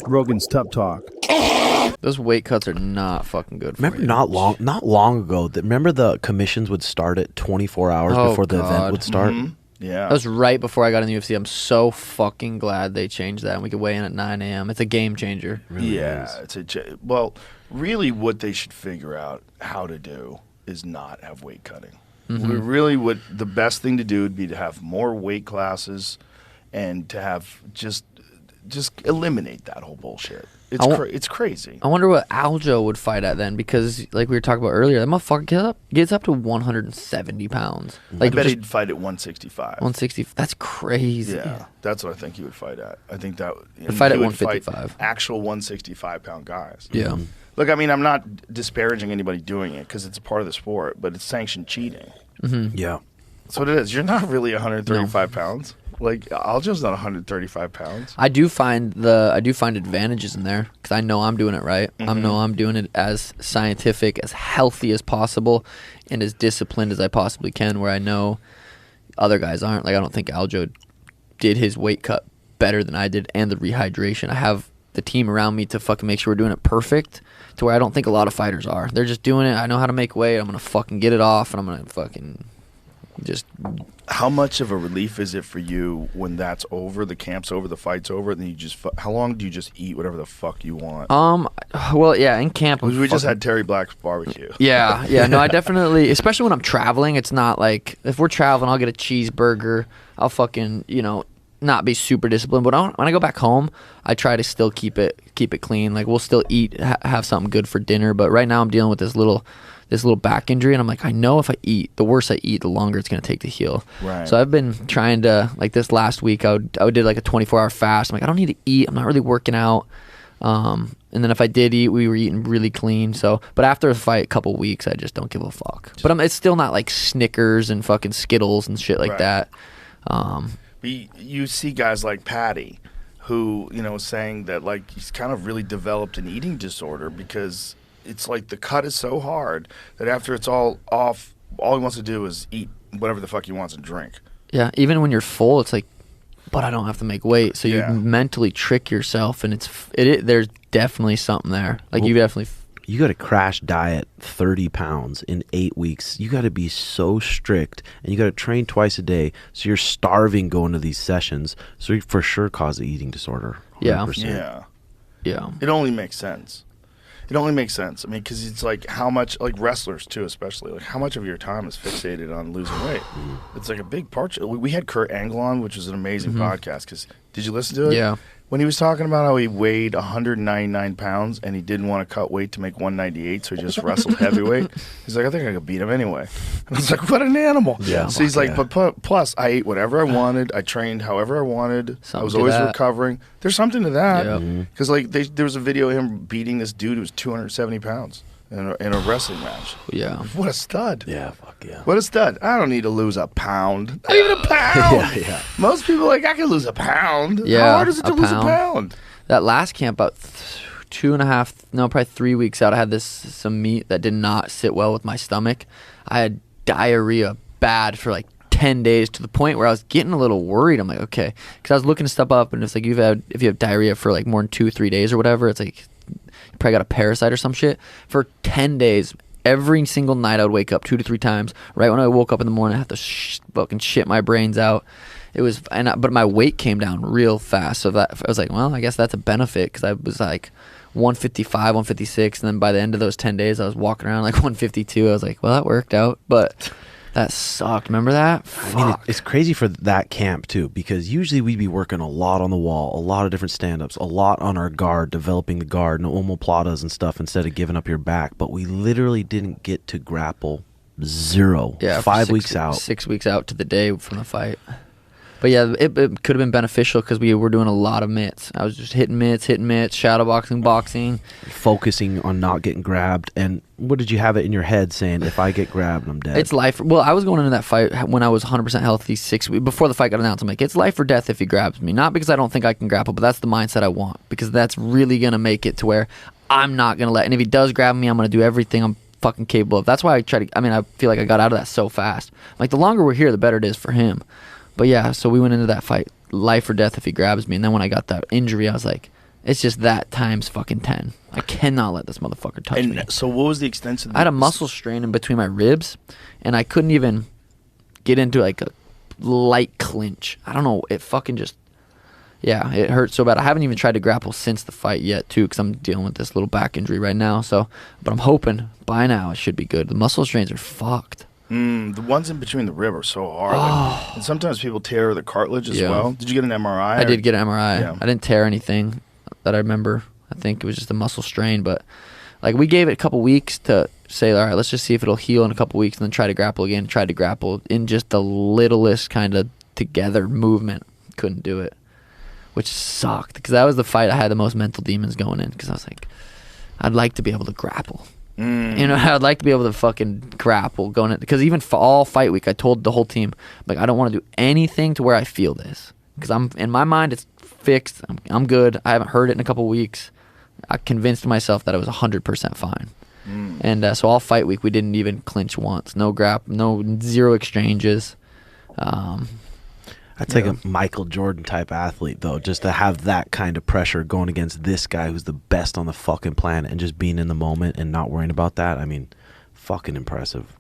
Rogan's Tough Talk. Those weight cuts are not fucking good for Remember you. not long ago, remember the commissions would start at 24 hours before the event would start? Mm-hmm. Yeah. That was right before I got in the UFC. I'm so fucking glad they changed that and we could weigh in at 9 a.m. It's a game changer. Really yeah. is. Well, really what they should figure out how to do is not have weight cutting. Really what the best thing to do would be to have more weight classes and to have just eliminate that whole bullshit. It's crazy. I wonder what Aljo would fight at then, because like we were talking about earlier, that motherfucker gets up to 170 pounds. Like I bet he'd fight at 165. 160. That's crazy. Yeah, that's what I think he would fight at. I think that He'd fight at he would 155. fight actual 165-pound guys. Yeah. Look, I mean, I'm not disparaging anybody doing it because it's a part of the sport, but it's sanctioned cheating. Yeah. That's what it is. You're not really 135 pounds. Like Aljo's not 135 pounds. I do find advantages in there because I know I'm doing it right. I know I'm doing it as scientific, as healthy as possible, and as disciplined as I possibly can. Where I know other guys aren't. Like I don't think Aljo did his weight cut better than I did, and the rehydration. I have the team around me to fucking make sure we're doing it perfect. To where I don't think a lot of fighters are. They're just doing it. I know how to make weight. I'm gonna fucking get it off, and I'm gonna fucking just. How much of a relief is it for you when that's over, the camp's over, the fight's over, and then you just how long do you just eat whatever the fuck you want? Well, yeah, in camp. We just had Terry Black's barbecue. Yeah. No, I definitely, especially when I'm traveling, it's not like, if we're traveling, I'll get a cheeseburger. I'll fucking, not be super disciplined. But when I go back home, I try to still keep it clean. Like we'll still eat, have something good for dinner. But right now I'm dealing with this little back injury, and I'm like, I know if I eat, the worse I eat, the longer it's going to take to heal. Right. So I've been trying to, like this last week, I did like a 24-hour fast. I'm like, I don't need to eat. I'm not really working out. And then if I did eat, we were eating really clean. So, but after a fight, a couple weeks, I just don't give a fuck. But it's still not like Snickers and fucking Skittles and shit like that. You see guys like Patty, who saying that like he's kind of really developed an eating disorder because it's like the cut is so hard that after it's all off, all he wants to do is eat whatever the fuck he wants and drink. Yeah, even when you're full, it's like, but I don't have to make weight. So you mentally trick yourself, and there's definitely something there. Like you got to crash diet 30 pounds in 8 weeks. You got to be so strict, and you got to train twice a day. So you're starving going to these sessions. So you for sure cause an eating disorder. 100%. Yeah. It only makes sense. I mean, because it's like how much, like wrestlers too, especially, like how much of your time is fixated on losing weight. It's like a big part. We had Kurt Angle on, which was an amazing podcast. Because did you listen to it? Yeah. When he was talking about how he weighed 199 pounds and he didn't want to cut weight to make 198, so he just wrestled heavyweight. He's like, I think I could beat him anyway. And I was like, what an animal. Yeah. So he's like, but plus, I ate whatever I wanted. I trained however I wanted. I was always recovering. There's something to that. Because like there was a video of him beating this dude who was 270 pounds in a wrestling match. Yeah. What a stud. Yeah, fuck yeah. What a stud. I don't need to lose a pound. Not even a pound. Yeah. Most people are like, I can lose a pound. Yeah, How hard is it to lose a pound? That last camp, about 3 weeks out, I had some meat that did not sit well with my stomach. I had diarrhea bad for like 10 days, to the point where I was getting a little worried. I'm like, okay, because I was looking stuff up, and it's like if you have diarrhea for like more than 2-3 days or whatever, it's like you probably got a parasite or some shit. For 10 days, every single night I would wake up 2 to 3 times. Right when I woke up in the morning, I had to fucking shit my brains out. It was, but my weight came down real fast. So that I was like, well, I guess that's a benefit, because I was like 155, 156, and then by the end of those 10 days, I was walking around like 152. I was like, well, that worked out, but that sucked. Remember that? I mean, it's crazy for that camp too, because usually we'd be working a lot on the wall, a lot of different stand-ups, a lot on our guard, developing the guard, no omoplatas and stuff, instead of giving up your back. But we literally didn't get to grapple. Zero. Yeah, 5 weeks out. 6 weeks out to the day from the fight. But yeah, it could have been beneficial, because we were doing a lot of mitts. I was just hitting mitts, shadow boxing. Focusing on not getting grabbed. And what did you have it in your head saying, if I get grabbed, I'm dead? It's life. Well, I was going into that fight when I was 100% healthy 6 weeks. Before the fight got announced, I'm like, it's life or death if he grabs me. Not because I don't think I can grapple, but that's the mindset I want. Because that's really going to make it to where I'm not going to let. And if he does grab me, I'm going to do everything I'm fucking capable of. That's why I feel like I got out of that so fast. Like, the longer we're here, the better it is for him. But yeah, so we went into that fight, life or death if he grabs me. And then when I got that injury, I was like, It's just that times fucking 10. I cannot let this motherfucker touch me. And so what was the extent of I had a muscle strain in between my ribs, and I couldn't even get into like a light clinch. I don't know. It fucking just, yeah, it hurt so bad. I haven't even tried to grapple since the fight yet, too, because I'm dealing with this little back injury right now. So, but I'm hoping by now it should be good. The muscle strains are fucked. The ones in between the rib are so hard. And sometimes people tear the cartilage as Yeah. well. Did you get an MRI? I did get an MRI. Yeah. I didn't tear anything that I remember. I think it was just a muscle strain, but like we gave it a couple weeks to say, all right, let's just see if it'll heal in a couple weeks, and then try to grapple again. Tried to grapple in just the littlest kind of together movement. Couldn't do it, which sucked because that was the fight I had the most mental demons going in, because I was like, I'd like to be able to grapple. You know, I'd like to be able to fucking grapple going in, because even for all fight week, I told the whole team, like, I don't want to do anything to where I feel this, because I'm in my mind it's fixed. I'm good. I haven't heard it in a couple weeks. I convinced myself that I was 100% fine. And so all fight week we didn't even clinch once. No zero exchanges. That's like a Michael Jordan type athlete, though, just to have that kind of pressure going against this guy who's the best on the fucking planet, and just being in the moment and not worrying about that. I mean, fucking impressive.